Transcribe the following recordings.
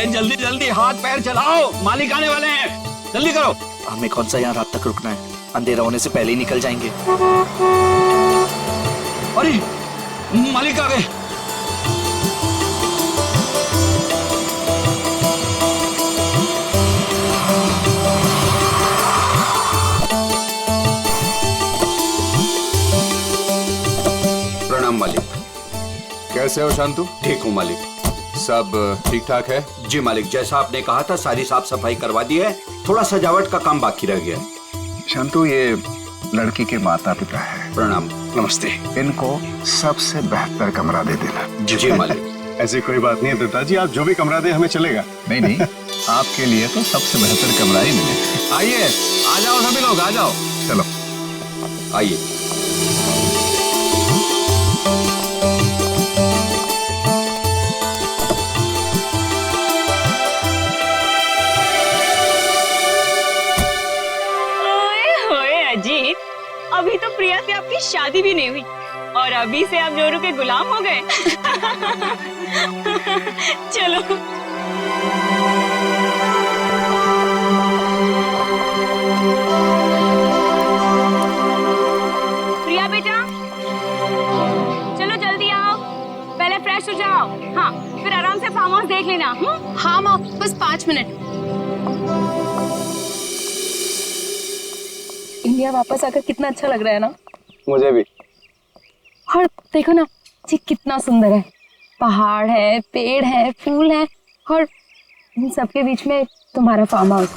अरे जल्दी जल्दी हाथ पैर चलाओ, मालिक आने वाले हैं, जल्दी करो। हमें कौन सा यहाँ रात तक रुकना है, अंधेरा होने से पहले ही निकल जाएंगे। अरे मालिक आ गए। प्रणाम मालिक। कैसे हो शांतु? ठीक हूँ मालिक। सब ठीक ठाक है? जी मालिक, जैसा आपने कहा था सारी साफ सफाई करवा दी है, थोड़ा सजावट का काम बाकी रह गया है। शांतु, ये लड़की के माता पिता है। प्रणाम। नमस्ते। इनको सबसे बेहतर कमरा दे देना। जी मालिक। ऐसी कोई बात नहीं है दत्ता जी, आप जो भी कमरा दे हमें चलेगा। नहीं नहीं, आपके लिए तो सबसे बेहतर कमरा ही मिलेगा। आइए, आ जाओ सभी लोग, आ जाओ। चलो आइए। अजीत, अभी तो प्रिया से आपकी शादी भी नहीं हुई और अभी से आप जोरू के गुलाम हो गए। चलो। प्रिया बेटा, चलो जल्दी आओ, पहले फ्रेश हो जाओ। हाँ, फिर आराम से फार्म हाउस देख लेना। हाँ माँ, बस 5 मिनट। इंडिया वापस आकर कितना अच्छा लग रहा है ना। मुझे भी। और देखो ना जी, कितना सुंदर है। पहाड़ है, पेड़ है, फूल है और इन सबके बीच में तुम्हारा फार्म हाउस।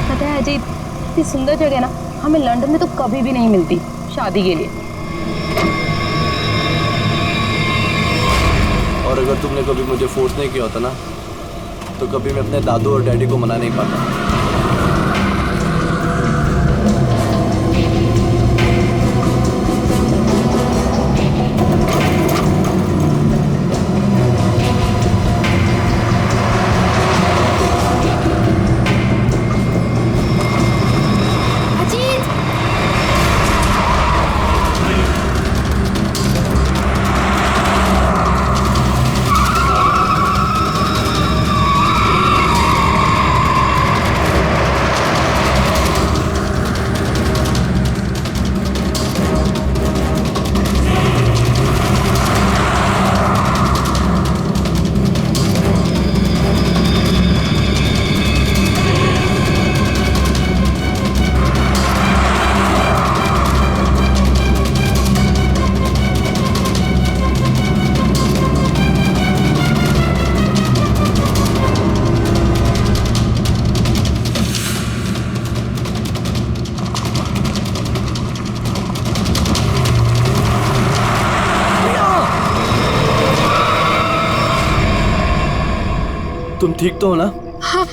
पता है अजीत, इतनी सुंदर जगह ना हमें लंदन में तो कभी भी नहीं मिलती शादी के लिए। और अगर तुमने कभी मुझे फोर्स नहीं किया होता ना, तो कभी मैं अपने दादू और डैडी को मना नहीं पाता। तुम ठीक तो हो ना? हाँ।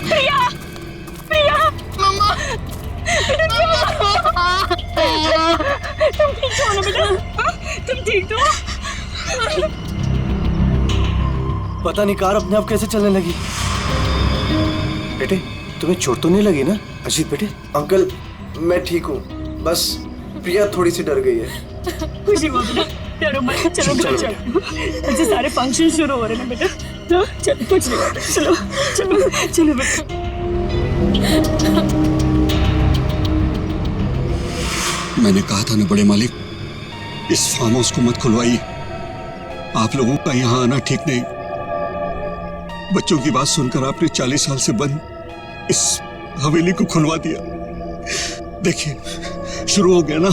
प्रिया, प्रिया, मम्मा, तुम ठीक तो हो ना बेटा? तुम ठीक तो हो? पता नहीं कार अपने आप कैसे चलने लगी। बेटे, तुम्हें चोट तो नहीं लगी ना? अजीत बेटे। अंकल, मैं ठीक हूँ, बस प्रिया थोड़ी सी डर गई है। खुशी हुआ बेटा, डरो मत। चलो चलो, मुझे सारे फंक्शन शुरू हो रहे हैं बेटा। चलो, कुछ नहीं होता। चलो चलो चलो बेटा। मैंने कहा था ना बड़े मालिक, इस फार्म हाउस को मत खुलवाइए। आप लोगों का यहाँ आना ठीक नहीं। बच्चों की बात सुनकर आपने 40 साल से बंद इस हवेली को खुलवा दिया। देखिए, शुरू हो गया ना।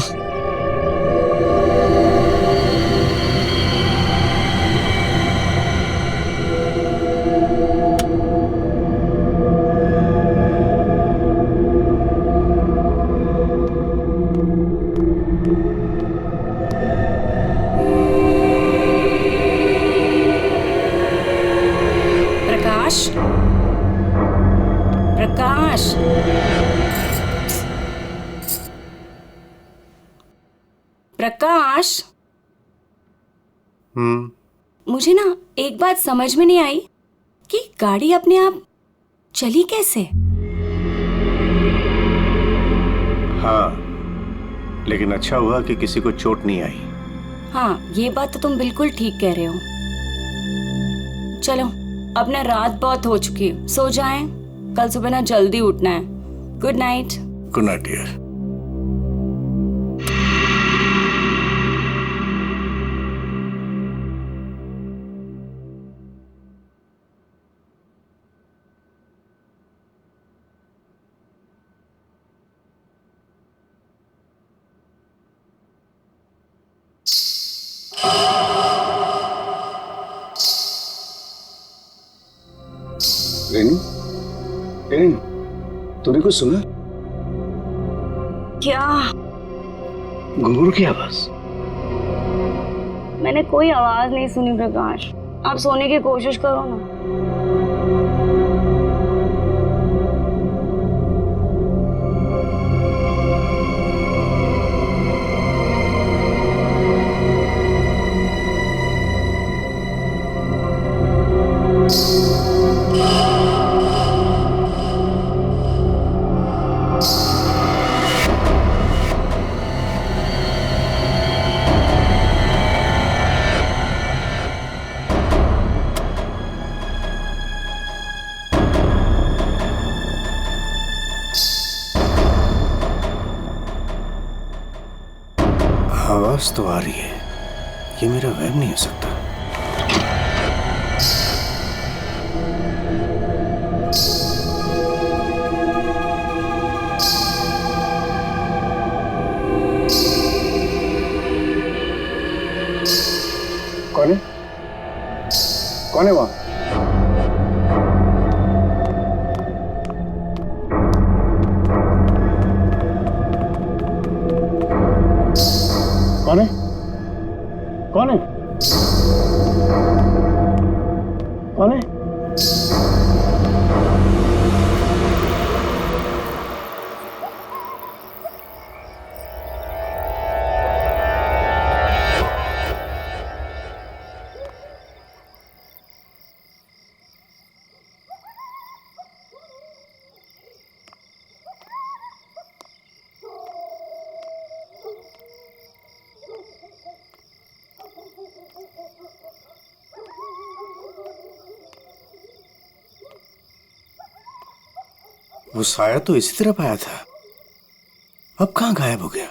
प्रकाश, प्रकाश, मुझे ना एक बात समझ में नहीं आई कि गाड़ी अपने आप चली कैसे। हाँ, लेकिन अच्छा हुआ कि किसी को चोट नहीं आई। हाँ, ये बात तो तुम बिल्कुल ठीक कह रहे हो। चलो, अब ना रात बहुत हो चुकी है, सो जाएं। कल सुबह ना जल्दी उठना है। Good night. Good night dear. Renu, Renu, तूने कुछ सुना? क्या? घुंघरू की आवाज। मैंने कोई आवाज नहीं सुनी प्रकाश। आप सोने की कोशिश करो ना। आवाज तो आ रही है, ये मेरा वहम नहीं हो सकता। कौन है? कौन है वहां? कौन है? कौन है? कौन है? वो साया तो इसी तरफ आया था, अब कहाँ गायब हो गया?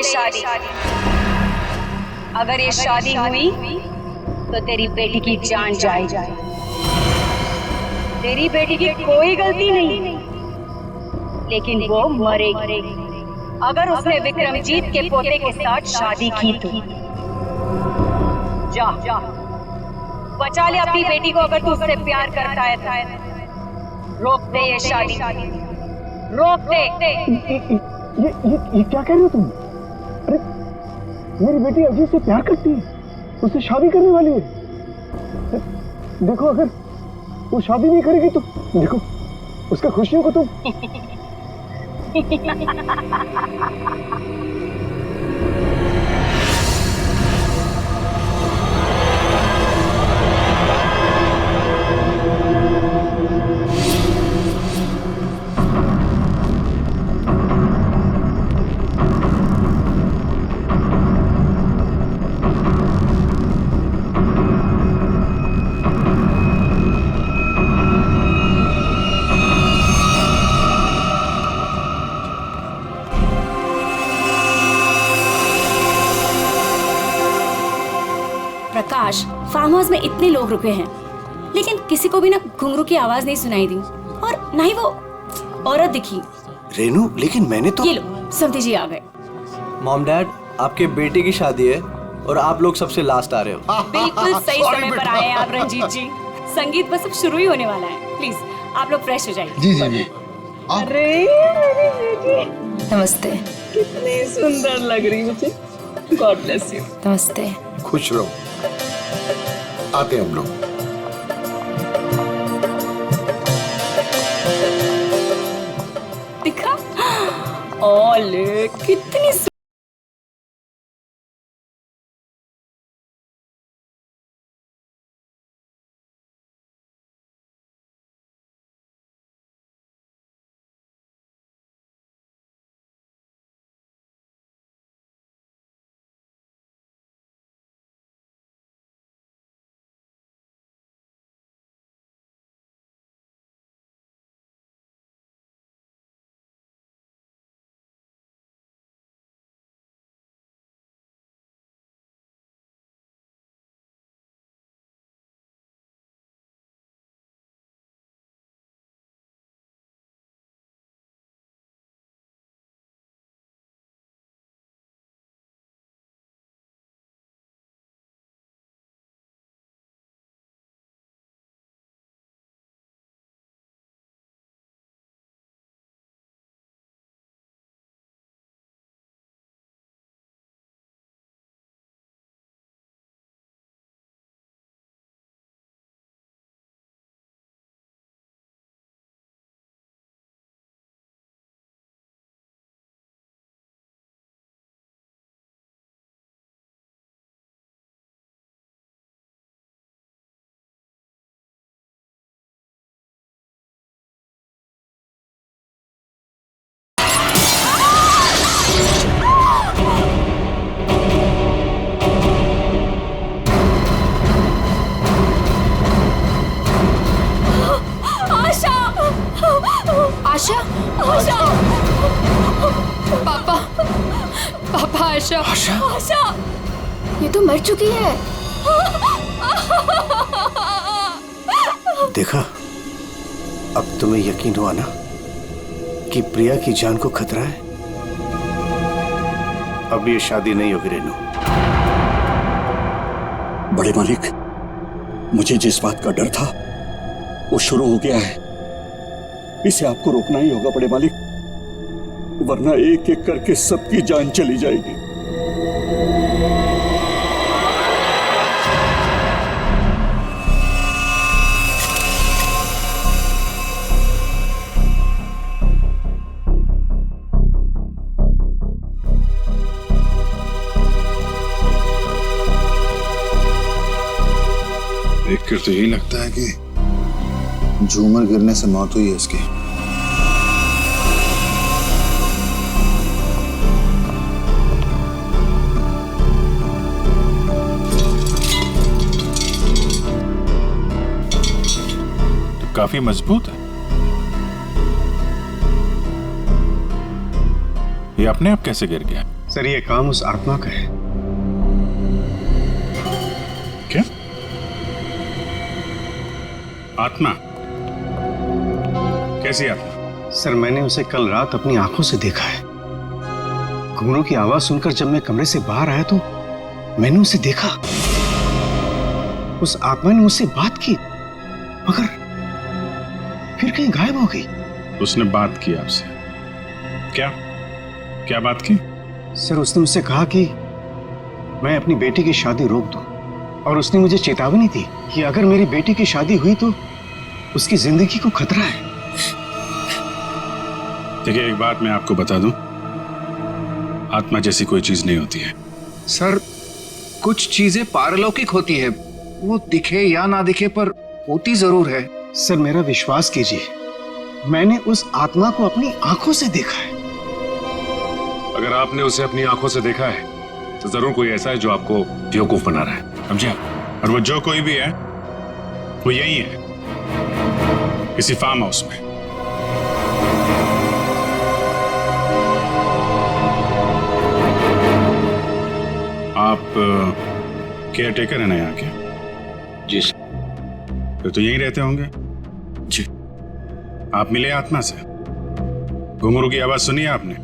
शादी। अगर ये शादी हुई तो तेरी बेटी की जान जाएगी। तेरी बेटी की कोई गलती नहीं, लेकिन वो मरेगी अगर उसने विक्रमजीत के पोते के साथ शादी की तो। जा बचा ले अपनी बेटी को अगर तू उससे प्यार करता है। रोक दे ये शादी, रोक दे। ये क्या कह रहे हो तुम? अरे मेरी बेटी अजीत से प्यार करती है, उससे शादी करने वाली है। देखो अगर वो शादी नहीं करेगी तो देखो उसका खुशियों को तुम प्रकाश, फार्म हाउस में इतने लोग रुके हैं, लेकिन किसी को भी ना घुंघरू की आवाज नहीं सुनाई दी और ना ही वो औरत दिखी। रेनू, लेकिन मैंने तो। ये लो, समधी जी आ गए। मॉम डैड, आपके बेटे की शादी है और आप लोग सबसे लास्ट आ रहे हो। बिल्कुल सही समय पर आए हैं आप रंजीत जी। संगीत बस अब शुरू ही होने वाला है। प्लीज आप लोग फ्रेश हो जाइए। जी जी जी। अरे नमस्ते। कितनी सुंदर लग रही मुझे। God bless you. नमस्ते। खुश रहो। आते हैं हम लोग। दिखा, ओले कितनी आशा, आशा, पापा, पापा, आशा, आशा, आशा, ये तो मर चुकी है। देखा, अब तुम्हें यकीन हुआ ना कि प्रिया की जान को खतरा है। अब ये शादी नहीं होगी रेनू। बड़े मालिक, मुझे जिस बात का डर था वो शुरू हो गया है। इसे आपको रोकना ही होगा बड़े मालिक, वरना एक एक करके सबकी जान चली जाएगी। देखकर तो यही लगता है कि झूमर गिरने से मौत हुई है इसकी। तो काफी मजबूत है। ये अपने आप कैसे गिर गया? सर, ये काम उस आत्मा का है। क्या? आत्मा? कैसी आत्मा? सर, मैंने उसे कल रात अपनी आंखों से देखा है। घुंघरू की आवाज सुनकर जब मैं कमरे से बाहर आया तो मैंने उसे देखा। उस आत्मा ने मुझसे बात की, मगर फिर कहीं गायब हो गई। उसने बात की आपसे? क्या क्या बात की? सर, उसने मुझसे कहा कि मैं अपनी बेटी की शादी रोक दूं, और उसने मुझे चेतावनी दी कि अगर मेरी बेटी की शादी हुई तो उसकी जिंदगी को खतरा है। देखिए, एक बात मैं आपको बता दूं, आत्मा जैसी कोई चीज नहीं होती है। सर, कुछ चीजें पारलौकिक होती है, वो दिखे या ना दिखे पर होती जरूर है। सर, मेरा विश्वास कीजिए, मैंने उस आत्मा को अपनी आंखों से देखा है। अगर आपने उसे अपनी आंखों से देखा है तो जरूर कोई ऐसा है जो आपको बेवकूफ बना रहा है, समझे? और वो जो कोई भी है वो यही है, किसी फार्म हाउस में। आप केयर टेकर है ना यहाँ के? जी फिर तो यहीं रहते होंगे। जी। आप मिले आत्मा से? घुंघरू की आवाज सुनी है आपने?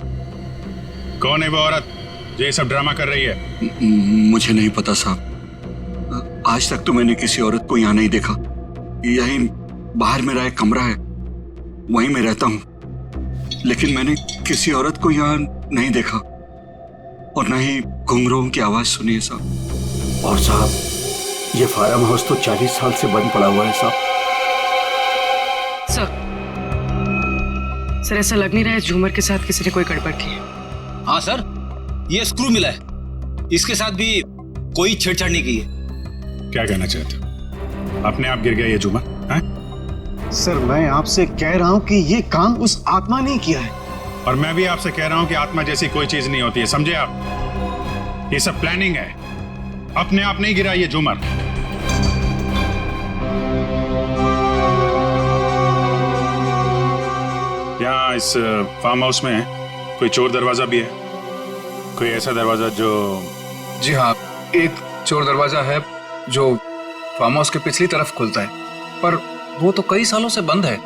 कौन है वो औरत जो ये सब ड्रामा कर रही है? मुझे नहीं पता साहब, आज तक तो मैंने किसी औरत को यहाँ नहीं देखा। यहीं बाहर मेरा एक कमरा है, वहीं मैं रहता हूँ, लेकिन मैंने किसी औरत को यहाँ नहीं देखा और न ही घुंघरूओं की आवाज सुनी है साहब। और साहब, ये फार्म हाउस तो 40 साल से बंद पड़ा हुआ है साहब। सर ऐसा लग नहीं रहा है झूमर के साथ किसी ने कोई गड़बड़ की है। हाँ सर, ये स्क्रू मिला है, इसके साथ भी कोई छेड़छाड़ नहीं की है। क्या कहना चाहते हो? अपने आप गिर गया ये झूमर? हैं? सर मैं आपसे कह रहा हूं कि ये काम उस आत्मा ने किया है। और मैं भी आपसे कह रहा हूं कि आत्मा जैसी कोई चीज नहीं होती है, समझे आप? ये सब प्लानिंग है, अपने आप नहीं गिरा ये झूमर। यहाँ इस फार्म हाउस में कोई चोर दरवाजा भी है? कोई ऐसा दरवाजा जो... जी हाँ, एक चोर दरवाजा है जो फार्म हाउस के पिछली तरफ खुलता है, पर वो तो कई सालों से बंद है।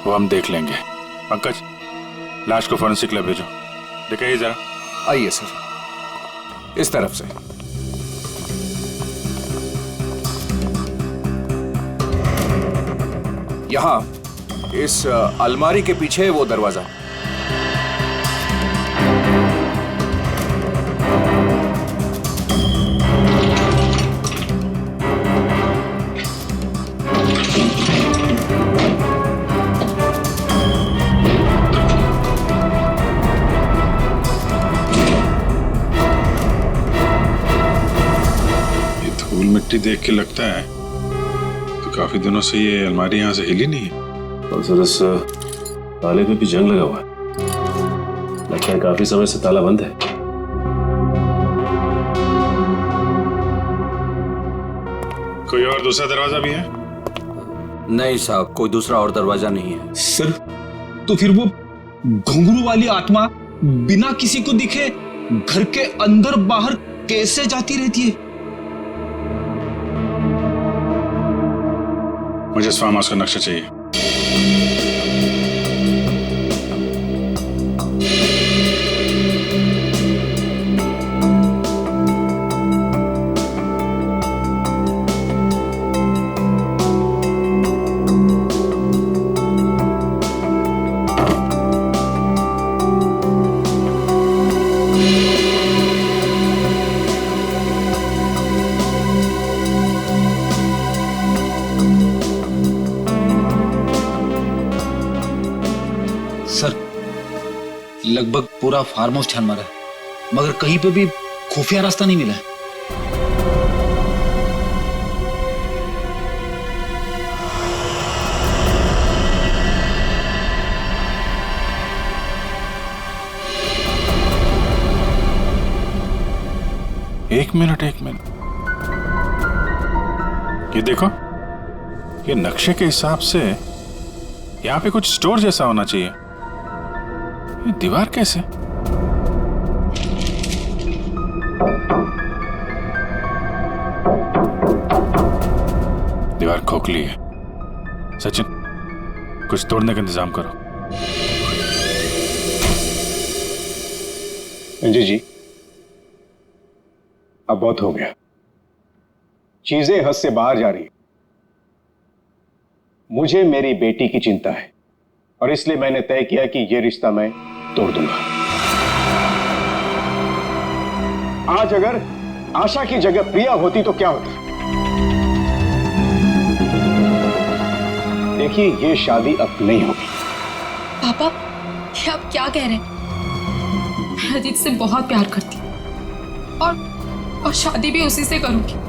वो हम देख लेंगे। पंकज, लाश को फॉरेंसिक लैब भेजो। दिखाइए जरा। आइए सर, इस तरफ से। यहाँ इस अलमारी के पीछे वो दरवाजा। मिट्टी देख के लगता है तो काफी दिनों से ये अलमारी यहाँ से हिली नहीं है। और सर इस ताले पे भी जंग लगा हुआ है, लगता है काफी समय से ताला बंद है। कोई और दूसरा दरवाजा भी है? नहीं साहब, कोई दूसरा और दरवाजा नहीं है। सर तो फिर वो घुंघरू वाली आत्मा बिना किसी को दिखे घर के अंदर बाहर कैसे जाती रहती है? मुझे इस फार्म हाउस का नक्शा चाहिए। लगभग पूरा फार्म हाउस छान मारा है, मगर कहीं पे भी खुफिया रास्ता नहीं मिला है। एक मिनट। ये देखो, ये नक्शे के हिसाब से यहाँ पे कुछ स्टोर जैसा होना चाहिए। ये दीवार कैसे? दीवार खोखली है। सचिन, कुछ तोड़ने का इंतजाम करो। जी अब बहुत हो गया, चीजें हद से बाहर जा रही। मुझे मेरी बेटी की चिंता है और इसलिए मैंने तय किया कि यह रिश्ता मैं तोड़ दूंगा। आज अगर आशा की जगह प्रिया होती तो क्या होता? देखिए, यह शादी अब नहीं होगी। पापा, ये आप क्या कह रहे हैं? मैं अजीत से बहुत प्यार करती हूँ और शादी भी उसी से करूंगी।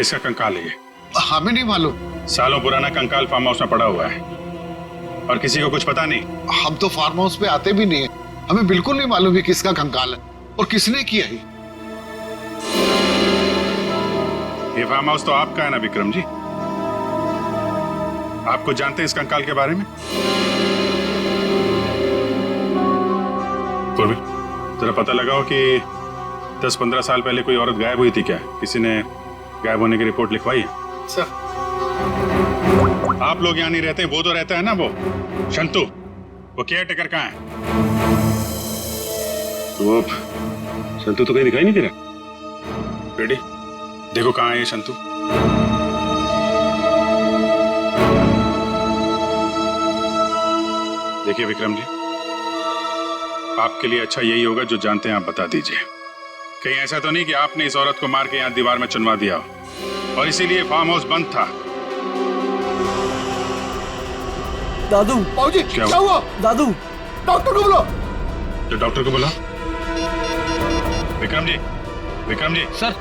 किसका कंकाल है ये? हमें नहीं मालूम। सालों पुराना कंकाल फार्म हाउस में पड़ा हुआ है और किसी को कुछ पता नहीं। हम तो फार्म हाउस पे आते भी नहीं है, हमें बिल्कुल नहीं मालूम कि किसका कंकाल है और किसने किया है। ये फार्म हाउस तो आपका है ना विक्रम जी? आपको जानते हैं इस कंकाल के बारे में? पूर्वी, जरा पता लगाओ कि 10-15 साल पहले कोई औरत गायब हुई थी क्या? किसी ने गायब होने की रिपोर्ट लिखवाई है? सर, आप लोग यहाँ नहीं रहते, वो तो रहता है ना, वो शंतु, वो केयर टेकर कहाँ है? वो शंतु तो कहीं दिखाई नहीं दे रहा। रेडी, देखो कहाँ है ये शंतु। देखिए विक्रम जी, आपके लिए अच्छा यही होगा जो जानते हैं आप बता दीजिए। कहीं ऐसा तो नहीं कि आपने इस औरत को मार के यहाँ दीवार में चुनवा दिया हो और इसीलिए फार्म हाउस बंद था? दादू, बाबूजी क्या हुआ? दादू, डॉक्टर को बुलाओ। तो डॉक्टर को बुलाओ। विक्रम जी, विक्रम जी। सर,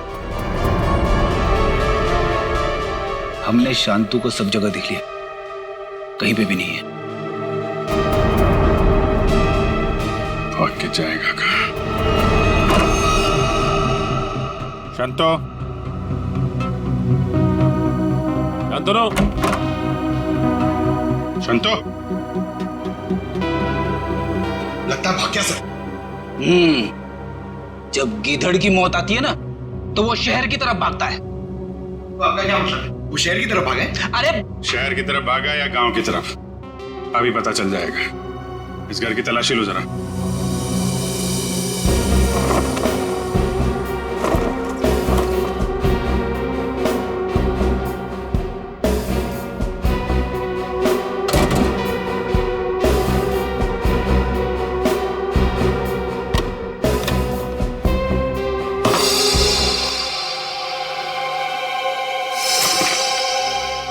हमने शांतु को सब जगह देख लिया, कहीं पे भी नहीं है। भाग के जाएगा कहाँ? शांतो, शांतनु, शांतो। लगता है भाग गया सर। जब गीधड़ की मौत आती है ना, तो वो शहर की तरफ भागता है। तो आपका क्या मतलब है? वो शहर की तरफ भागे? अरे शहर की तरफ भागा या गांव की तरफ, अभी पता चल जाएगा। इस घर की तलाशी लो जरा।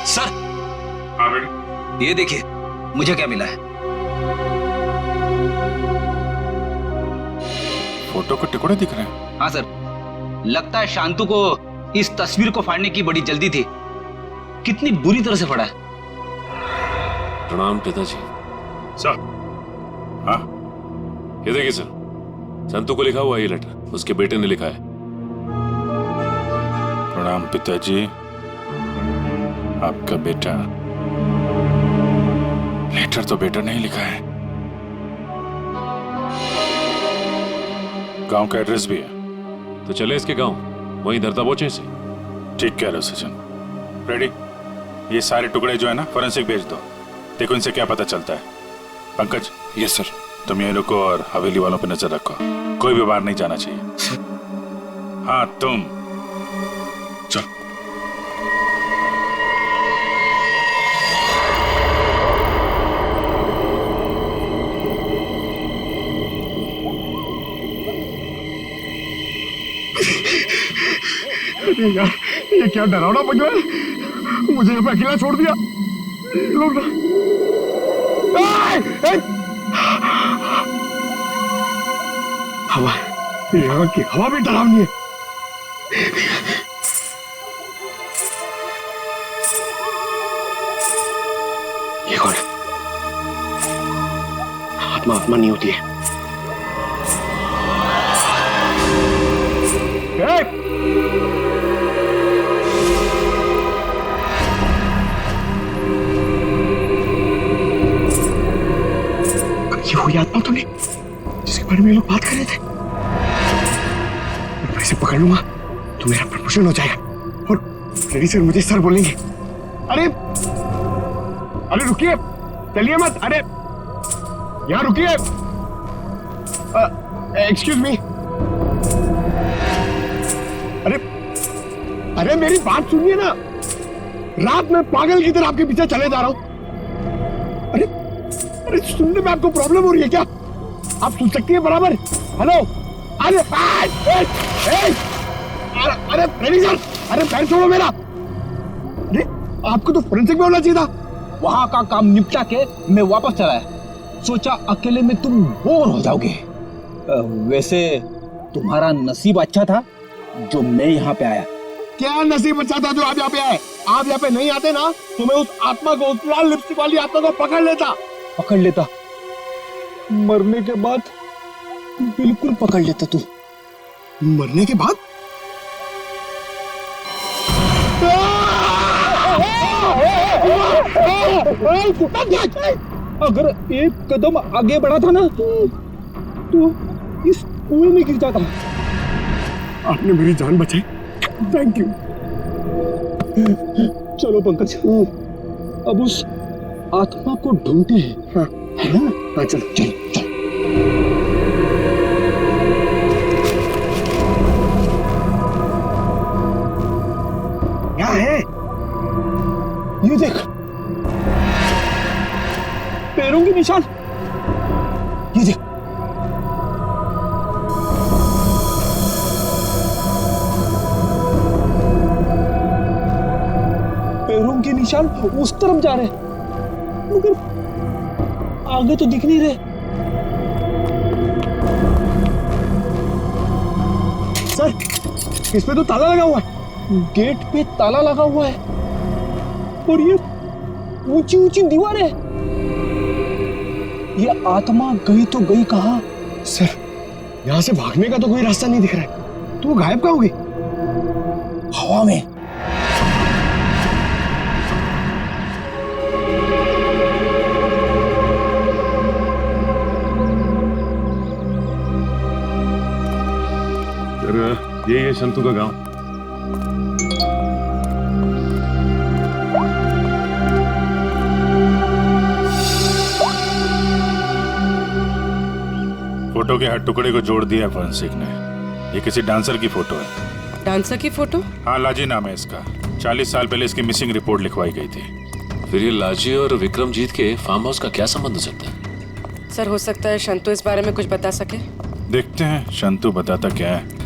सर, हाँ बेटी, ये देखिए मुझे क्या मिला है। फोटो के टुकड़े दिख रहे हैं। हाँ सर, लगता है शांतु को इस तस्वीर को फाड़ने की बड़ी जल्दी थी। कितनी बुरी तरह से फाड़ा है। प्रणाम पिताजी। सर, हाँ ये देखिए सर, संतु को लिखा हुआ है ये लेटर, उसके बेटे ने लिखा है। प्रणाम पिताजी, आपका बेटा। लेटर तो बेटा नहीं लिखा है, गांव का एड्रेस भी है। तो चले इसके गांव, वहीं दर्दा बोचे इसे। ठीक कह रहे हो सचिन। रेडी, ये सारे टुकड़े जो है ना फोरेंसिक भेज दो, देखो इनसे क्या पता चलता है। पंकज। Yes sir. तुम ये रुको और हवेली वालों पर नजर रखो, कोई भी बाहर नहीं जाना चाहिए। हाँ तुम चल। अरे यार, ये क्या डरावना बन रहा है। मुझे यहाँ पे अकेला छोड़ दिया। लोग ना हवा, यहाँ की हवा भी डरावनी है। ये कौन है? आत्मा आत्मा नहीं होती है। ये हुई आत्मा तो नहीं जिसके बारे में ये लोग बात कर रहे थे। मैं इसे पकड़ लूंगा तो मेरा प्रमोशन हो जाएगा और रेडी सर मुझे सर बोलेंगे। अरे अरे रुकिए, चलिए मत। अरे यहाँ रुकिए। Excuse me. अरे मेरी बात सुनिए ना। रात में पागल की तरह आपके पीछे चले जा रहा हूं। अरे सुनने में आपको प्रॉब्लम हो रही है क्या? आप सुन सकती है बराबर? हेलो। अरे अरे रेडी सर, अरे पैर छोड़ो मेरा। अरे आपको तो फोरेंसिक में होना चाहिए था। वहां का काम निपटा के मैं वापस चला है। सोचा अकेले में तुम बोर हो जाओगे। वैसे तुम्हारा नसीब अच्छा था जो मैं यहाँ पे आया, क्या नसीब अच्छा था जो आप यहाँ पे आए। आप यहाँ पे नहीं आते ना तो मैं उस आत्मा को, उस लाल लिपस्टिक वाली आत्मा को पकड़ लेता। मरने के बाद बिल्कुल पकड़ लेता तू। मरने के बाद अगर एक कदम आगे बढ़ा था ना तो इस कुएं में गिर जाता। आपने मेरी जान बचाई, थैंक यू। चलो पंकज, अब उस आत्मा को ढूंढते हैं। हाँ, है ना? हाँ, चलो चलो चलो। क्या है ये? देख, पैरों के निशान। ये देख, पैरों के निशान उस तरफ जा रहे हैं, मगर आगे तो दिख नहीं रहे। सर, इसमें तो ताला लगा हुआ है। गेट पे ताला लगा हुआ है और ये ऊंची ऊंची दीवार है। ये आत्मा गई तो गई कहां? सर, यहां से भागने का तो कोई रास्ता नहीं दिख रहा है। तो वो गायब कहां हो गई? हवा में। ये है शंतु का गांव। फोटो के हर टुकड़े को जोड़ दिया फॉरेंसिक ने। ये किसी डांसर की फोटो है। डांसर की फोटो? हाँ, लाजी नाम है इसका। 40 साल पहले इसकी मिसिंग रिपोर्ट लिखवाई गई थी। फिर ये लाजी और विक्रमजीत के फार्म हाउस का क्या संबंध हो सकता है? सर, हो सकता है शंतु इस बारे में कुछ बता सके। देखते हैं शंतु बताता क्या है।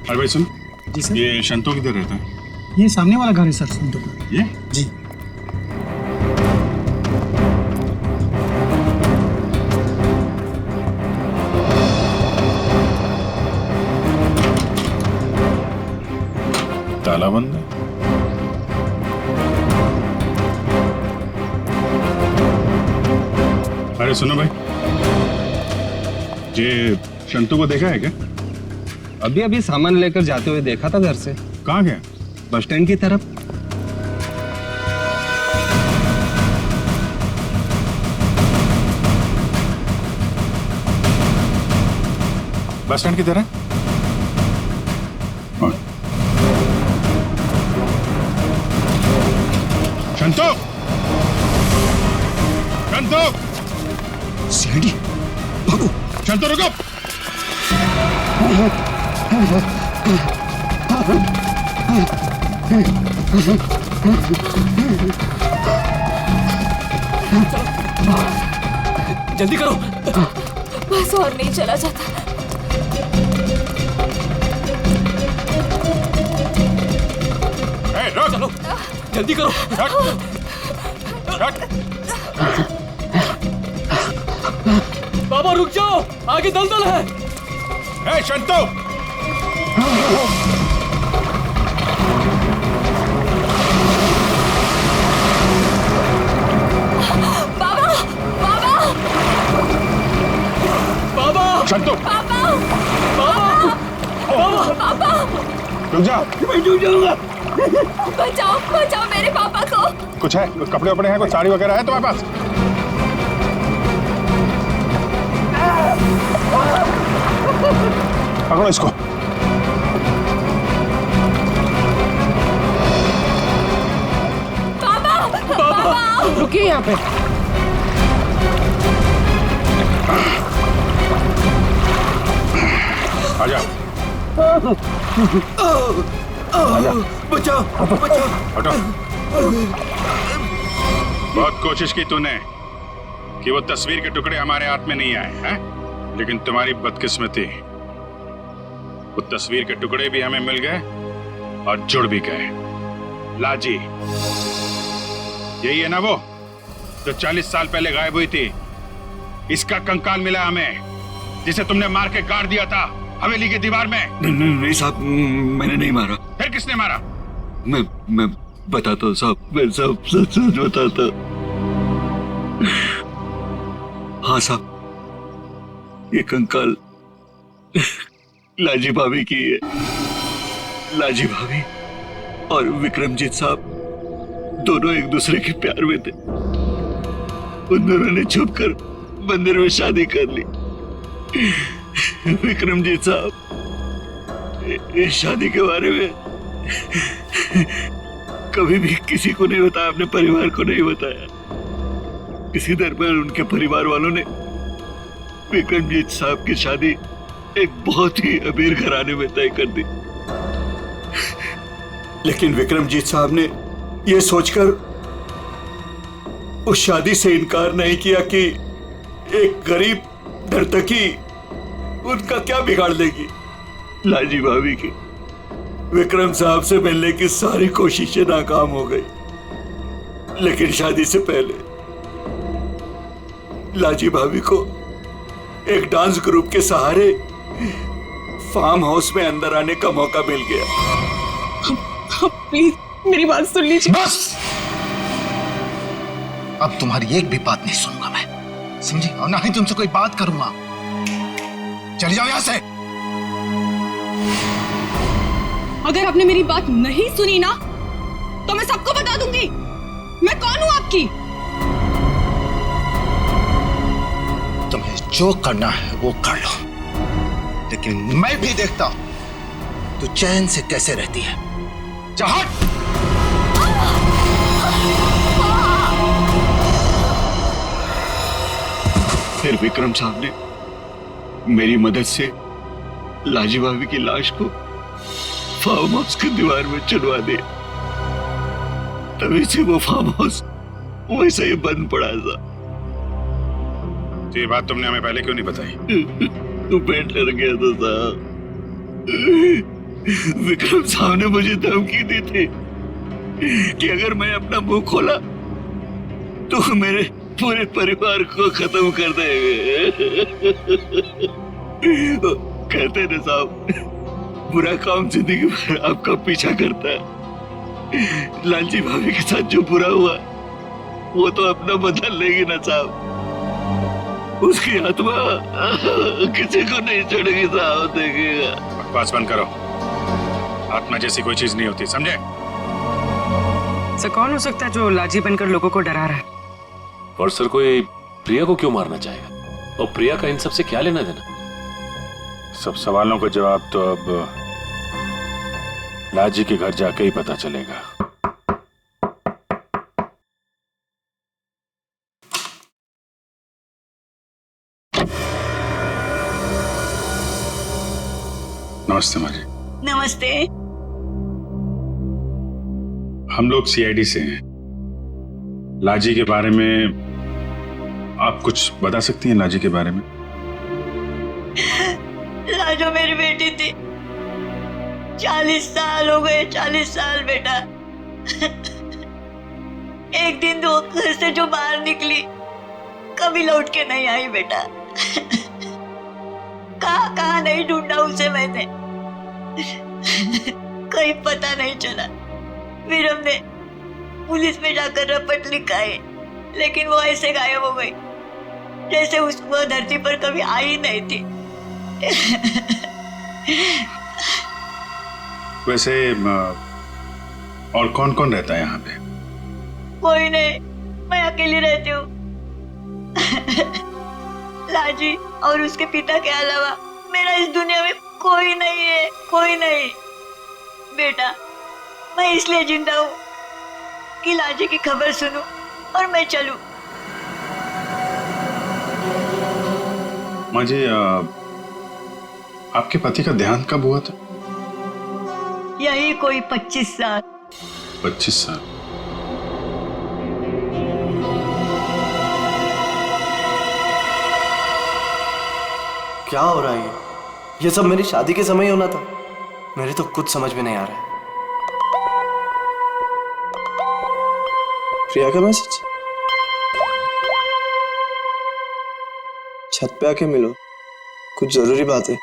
अरे भाई सुन। जी सर। ये शंतु किधर रहता है? ये सामने वाला घर है सर, शंतु का। ये? जी। ताला बंद है। अरे सुनो भाई, ये शंतु को देखा है क्या? अभी अभी सामान लेकर जाते हुए देखा था घर से। कहाँ गया? बस स्टैंड की तरफ। बस स्टैंड की तरह? शंतु! शंतु! सीढ़ी, भागो! शंतु रुको! जल्दी करो। बस और नहीं चला जाता। चलो, जल्दी करो। बाबा रुक जाओ, आगे दलदल है। ए शंतु! बाबा! बाबा! बाबा! शंतु! बाबा! बाबा! बाबा! रुक जा। मैं डूब जाऊंगा। बचाओ, बचाओ मेरे पापा को। कुछ है? कपड़े वपड़े हैं? कुछ साड़ी वगैरह है तुम्हारे पास? पकड़ो इसको। पापा! पापा! रुकिए यहाँ पे। आजा। बचाओ, बचाओ। हटो। बहुत कोशिश की तूने कि वो तस्वीर के टुकड़े हमारे हाथ में नहीं आए हैं, लेकिन तुम्हारी बदकिस्मती, वो तस्वीर के टुकड़े भी हमें मिल गए और जुड़ भी गए। लाजी, यही है ना वो जो 40 साल पहले गायब हुई थी? इसका कंकाल मिला हमें, जिसे तुमने मार के गाड़ दिया था हवेली की दीवार में। नहीं साहब, मैंने नहीं मारा। फिर किसने मारा? मैं बताता हूँ साहब, मैं सब सच सच बताता हूँ। हाँ साहब, ये कंकाल लाजी भाभी की है। लाजी भाभी और विक्रमजीत साहब दोनों एक दूसरे के प्यार में थे। उन दोनों ने छुपकर मंदिर में शादी कर ली। विक्रमजीत साहब इस शादी के बारे में कभी भी किसी को नहीं बताया, अपने परिवार को नहीं बताया। इसी दरमियान उनके परिवार वालों ने विक्रमजीत साहब की शादी एक बहुत ही अमीर घराने में तय कर दी। लेकिन विक्रमजीत साहब ने यह सोचकर उस शादी से इनकार नहीं किया कि एक गरीब नर्तकी उनका क्या बिगाड़ लेगी। लाजी भाभी की विक्रम साहब से मिलने की सारी कोशिशें नाकाम हो गई, लेकिन शादी से पहले लाजी भाभी को एक डांस ग्रुप के सहारे फार्म हाउस में अंदर आने का मौका मिल गया। प्लीज मेरी बात सुन लीजिए। बस, अब तुम्हारी एक भी बात नहीं सुनूंगा मैं, समझी? और ना ही तुमसे कोई बात करूंगा। चली जाओ यहां से। अगर आपने मेरी बात नहीं सुनी ना तो मैं सबको बता दूंगी मैं कौन हूं आपकी। तुम्हें जो करना है वो कर लो, लेकिन मैं भी देखता हूं तू चैन से कैसे रहती है। जा हट। फिर विक्रम साहब ने मेरी मदद से लाजी भाभी की लाश को फार्म हाउस की दीवार में चुनवा दिया। तभी से वो फार्म हाउस वैसे ही बंद पड़ा था। तो ये बात तुमने हमें पहले क्यों नहीं बताई? तो मैं डर गया था साहब। विक्रम साहब ने मुझे धमकी दी थी कि अगर मैं अपना मुंह खोला तो मेरे पूरे परिवार को खत्म कर देंगे। कहते ना साहब, बुरा काम जिंदगी भर आपका पीछा करता है। लालजी भाभी के साथ जो बुरा हुआ वो तो अपना बदल लेगी ना साहब। उसकी आत्मा किसी को नहीं छोड़ेगी साहब, देखिएगा। बकवास बंद करो, आत्मा जैसी कोई चीज नहीं होती, समझे? सर कौन हो सकता है जो लाजी बनकर लोगों को डरा रहा है? और सर कोई प्रिया को क्यों मारना चाहेगा? और प्रिया का इन सब से क्या लेना देना? सब सवालों का जवाब तो अब लाजी के घर जाके ही पता चलेगा। नमस्ते माँ जी। नमस्ते। हम लोग सीआईडी से हैं। लाजी के बारे में आप कुछ बता सकती हैं? लाजी के बारे में? लाजो मेरी बेटी थी। 40 साल हो गए, 40 साल बेटा। एक दिन तो घर से जो बाहर निकली कभी लौट के नहीं आई बेटा। कहाँ नहीं ढूंढा उसे मैंने, कहीं पता नहीं चला। फिर हमने पुलिस में जाकर रपट लिखा है, लेकिन वो ऐसे गायब हो गई जैसे वो धरती पर कभी आई नहीं थी। वैसे और कौन कौन रहता है यहाँ पे? कोई नहीं, मैं अकेली रहती हूँ। लाजी और उसके पिता के अलावा मेरा इस दुनिया में कोई नहीं है, कोई नहीं। बेटा, मैं इसलिए जिंदा हूँ कि लाजी की खबर सुनूं और मैं चलूं। माँ जी, आपके पति का देहांत कब हुआ था? यही कोई 25 साल। 25 साल? क्या हो रहा है ये सब मेरी शादी के समय होना था। मेरे तो कुछ समझ में नहीं आ रहा है। प्रिया का मैसेज? छत पे आके मिलो, कुछ जरूरी बात है।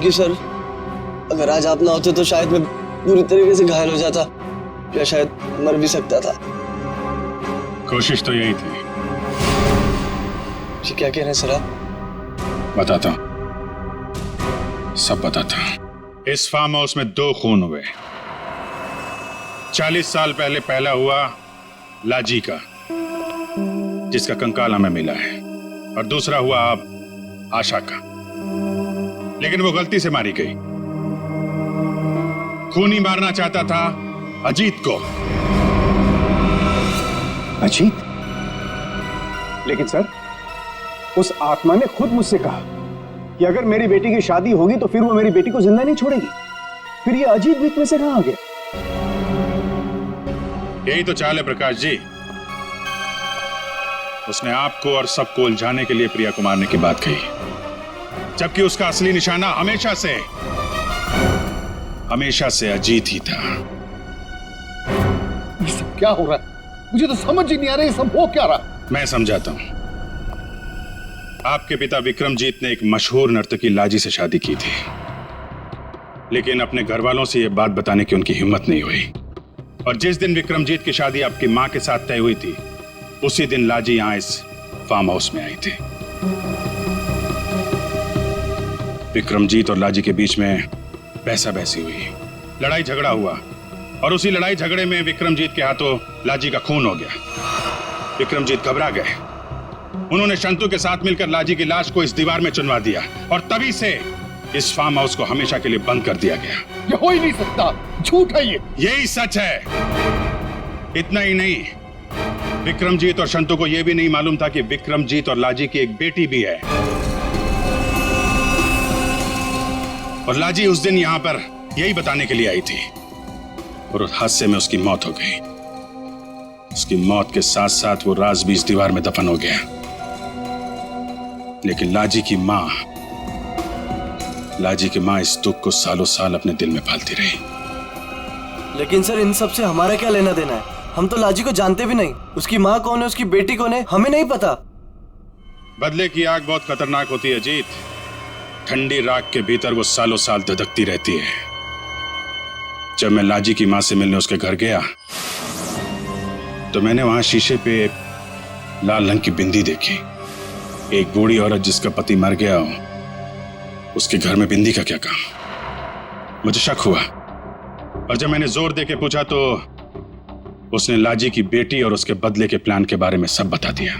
क्योंकि सर अगर आज आप ना होते तो शायद मैं बुरी तरीके से घायल हो जाता या शायद मर भी सकता था। कोशिश तो यही थी। जी क्या कह रहे हैं सर आप? बताता हूं, सब बताता हूं। इस फार्म हाउस में 2 खून हुए। 40 साल पहले पहला हुआ लाजी का, जिसका कंकाल हमें मिला है, और दूसरा हुआ अब आशा का, लेकिन वो गलती से मारी गई। खूनी मारना चाहता था अजीत को। अजीत? लेकिन सर, उस आत्मा ने खुद मुझसे कहा कि अगर मेरी बेटी की शादी होगी तो फिर वो मेरी बेटी को जिंदा नहीं छोड़ेगी। फिर ये अजीत बीच में से कहां आ गया? यही तो चाल है प्रकाश जी। उसने आपको और सबको उलझाने के लिए प्रिया को मारने की बात कही, जबकि उसका असली निशाना हमेशा से अजीत ही था। ये सब क्या हो रहा है? मुझे तो समझ ही नहीं आ रहा, ये सब हो क्या रहा? मैं समझाता हूं। आपके पिता विक्रमजीत ने एक मशहूर नर्तकी लाजी से शादी की थी, लेकिन अपने घर वालों से यह बात बताने की उनकी हिम्मत नहीं हुई। और जिस दिन विक्रमजीत की शादी आपकी मां के साथ तय हुई थी, उसी दिन लाजी यहां इस फार्म हाउस में आई थी। विक्रमजीत और लाजी के बीच में बहसा बहसी हुई, लड़ाई झगड़ा हुआ, और उसी लड़ाई झगड़े में विक्रमजीत के हाथों लाजी का खून हो गया। विक्रमजीत घबरा गए। उन्होंने शंतु के साथ मिलकर लाजी की लाश को इस दीवार में चुनवा दिया, और तभी से इस फार्म हाउस को हमेशा के लिए बंद कर दिया गया। ये हो ही नहीं सकता, झूठ है ये। यही सच है। इतना ही नहीं, विक्रमजीत और शंतु को यह भी नहीं मालूम था कि विक्रमजीत और लाजी की एक बेटी भी है। और लाजी उस दिन यहां पर यही बताने के लिए आई थी, और उस हादसे में उसकी मौत हो गई। उसकी मौत के साथ साथ वो राज भी इस दीवार में दफन हो गया। लेकिन लाजी की मां इस दुख को सालों साल अपने दिल में पालती रही। लेकिन सर, इन सब से हमारा क्या लेना देना है? हम तो लाजी को जानते भी नहीं। उसकी माँ कौन है, उसकी बेटी कौन है, हमें नहीं पता। बदले की आग बहुत खतरनाक होती है अजीत। ठंडी राख के भीतर वो सालों साल धधकती रहती है। जब मैं लाजी की मां से मिलने उसके घर गया, तो मैंने वहां शीशे पे लाल रंग की बिंदी देखी। एक बूढ़ी औरत जिसका पति मर गया हो, उसके घर में बिंदी का क्या काम? मुझे शक हुआ, और जब मैंने जोर देके पूछा तो उसने लाजी की बेटी और उसके बदले के प्लान के बारे में सब बता दिया,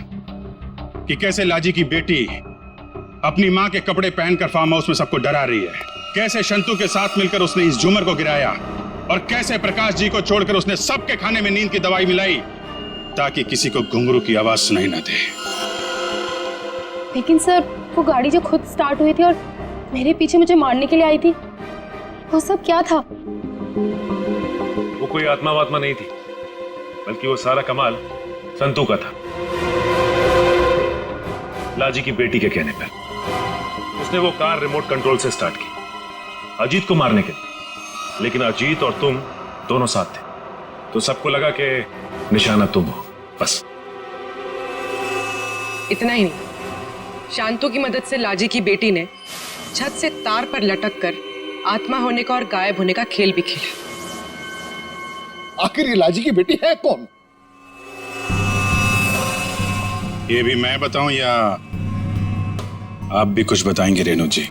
कि कैसे लाजी की बेटी अपनी मां के कपड़े पहनकर फार्म हाउस में सबको डरा रही है, कैसे शंतु के साथ मिलकर उसने इस झूमर को गिराया, और कैसे प्रकाश जी को छोड़कर उसने सबके खाने में नींद की दवाई मिलाई ताकि किसी को घुंघरू की आवाज सुनाई ना दे। लेकिन सर, वो गाड़ी जो खुद स्टार्ट हुई थी और मेरे पीछे मुझे मारने के लिए आई थी, वो सब क्या था? वो कोई आत्मा वात्मा नहीं थी, बल्कि वो सारा कमाल संतू का था। लाजी की बेटी के कहने पर उसने वो कार रिमोट कंट्रोल से स्टार्ट की अजीत को मारने के लिए, लेकिन अजीत और तुम दोनों साथ थे, तो सबको लगा कि निशाना तुम हो। बस इतना ही नहीं, शांतु की मदद से लाजी की बेटी ने छत से तार पर लटक कर आत्मा होने का और गायब होने का खेल भी खेला। आखिर ये लाजी की बेटी है कौन? ये भी मैं बताऊं या आप भी कुछ बताएंगे रेणु जी?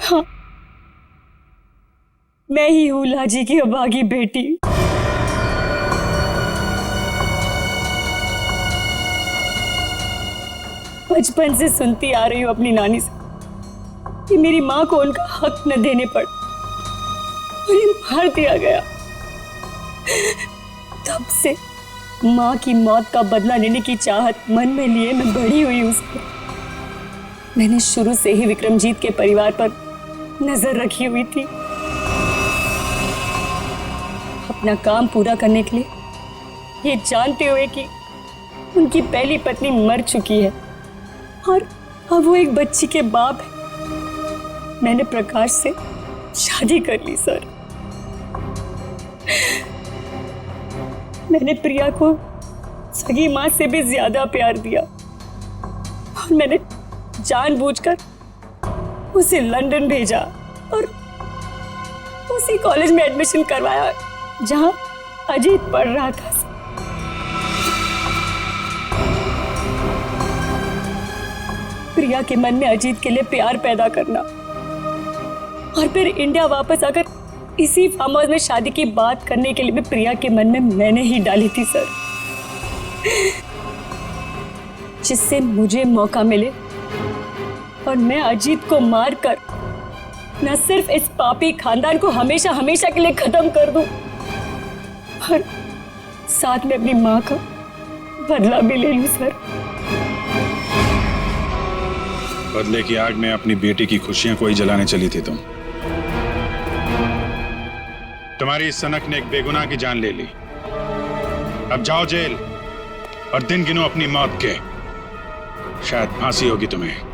हाँ, मैं ही हूं लाजी की अभागी बेटी। बचपन से सुनती आ रही हूं अपनी नानी से कि मेरी मां को उनका हक न देने पर उन्हें मार दिया गया। तब से मां की मौत का बदला लेने की चाहत मन में लिए मैं बड़ी हुई उसको। मैंने शुरू से ही विक्रमजीत के परिवार पर नजर रखी हुई थी। अपना काम पूरा करने के लिए, ये जानते हुए कि उनकी पहली पत्नी मर चुकी है और अब वो एक बच्ची के बाप है, मैंने प्रकाश से शादी कर ली सर। मैंने प्रिया को सगी माँ से भी ज्यादा प्यार दिया और मैंने जानबूझकर उसे लंदन भेजा और उसी कॉलेज में एडमिशन करवाया जहां अजीत पढ़ रहा था। प्रिया के मन में अजीत के लिए प्यार पैदा करना और फिर इंडिया वापस आकर इसी फार्म हाउस में शादी की बात करने के लिए भी प्रिया के मन में मैंने ही डाली थी सर, जिससे मुझे मौका मिले और मैं अजीत को मारकर न सिर्फ इस पापी खानदान को हमेशा हमेशा के लिए खत्म कर दूं, और साथ में अपनी माँ का बदला भी ले लूं सर। बदले की आग में अपनी बेटी की खुशियां कोई जलाने चली थी तुम। तुम्हारी इस सनक ने एक बेगुनाह की जान ले ली। अब जाओ जेल और दिन गिनो अपनी मौत के। शायद फांसी होगी तुम्हें।